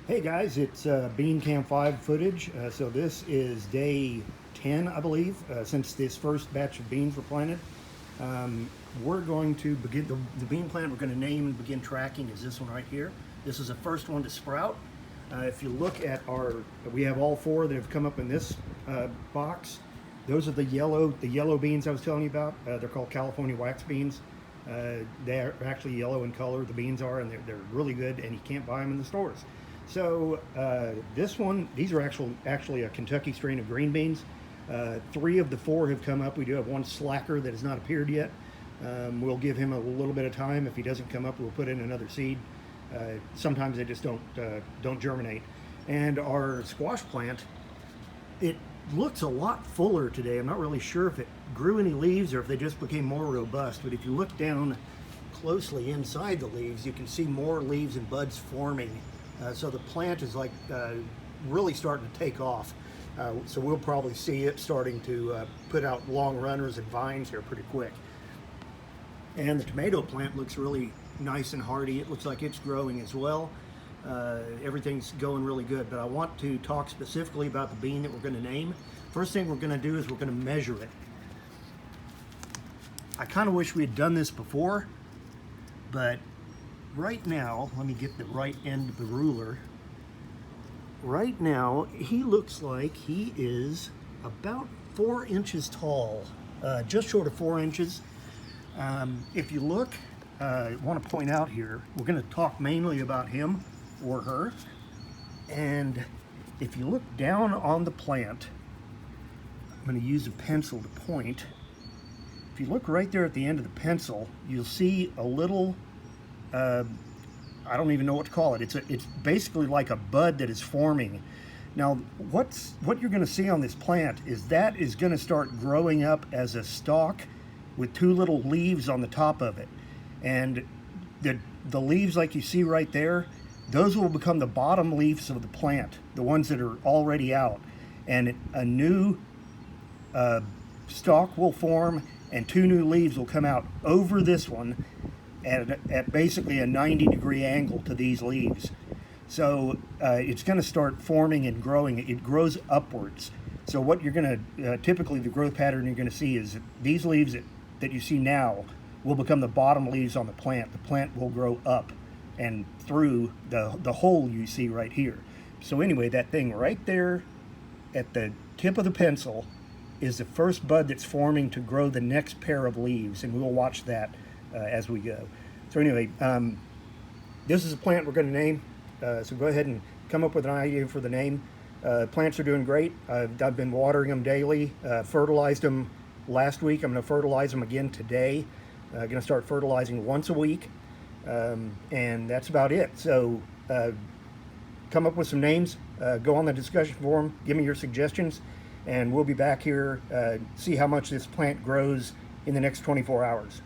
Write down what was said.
Hey guys, it's BeanCam5 footage. So this is day 10, I believe, since this first batch of beans were planted. We're going to begin, the bean plant we're going to name and begin tracking is this one right here. This is the first one to sprout. If you look at we have all four that have come up in this box. Those are the yellow beans I was telling you about. They're called California wax beans. They're actually yellow in color, the beans are, and they're really good, and you can't buy them in the stores. So these are actually a Kentucky strain of green beans. 3 of the 4 have come up. We do have one slacker that has not appeared yet. We'll give him a little bit of time. If he doesn't come up, we'll put in another seed. Sometimes they just don't germinate. And our squash plant, it looks a lot fuller today. I'm not really sure if it grew any leaves or if they just became more robust, but if you look down closely inside the leaves, you can see more leaves and buds forming. So the plant is like really starting to take off. So we'll probably see it starting to put out long runners and vines here pretty quick. And the tomato plant looks really nice and hardy. It looks like it's growing as well. Everything's going really good, but I want to talk specifically about the bean that we're going to name. First thing we're going to do is we're going to measure it. I kind of wish we had done this before, but right now, let me get the right end of the ruler. Right now, he looks like he is about 4 inches tall, just short of 4 inches. If you look, I want to point out here, we're going to talk mainly about him or her. And if you look down on the plant, I'm going to use a pencil to point. If you look right there at the end of the pencil, you'll see a little I don't even know what to call it. It's basically like a bud that is forming. Now, what you're going to see on this plant is that is going to start growing up as a stalk with 2 little leaves on the top of it. And the leaves like you see right there, those will become the bottom leaves of the plant, the ones that are already out. And a new stalk will form and 2 new leaves will come out over this one at basically a 90-degree angle to these leaves. So it's going to start forming and growing. It grows upwards. So what you're going to, typically the growth pattern you're going to see is these leaves that you see now will become the bottom leaves on the plant. The plant will grow up and through the hole you see right here. So anyway, that thing right there at the tip of the pencil is the first bud that's forming to grow the next pair of leaves, and we'll watch that as we go. So anyway, this is a plant we're going to name. So go ahead and come up with an idea for the name. Plants are doing great. I've been watering them daily. Fertilized them last week. I'm going to fertilize them again today. Going to start fertilizing once a week, and that's about it. So come up with some names. Go on the discussion forum. Give me your suggestions, and we'll be back here. See how much this plant grows in the next 24 hours.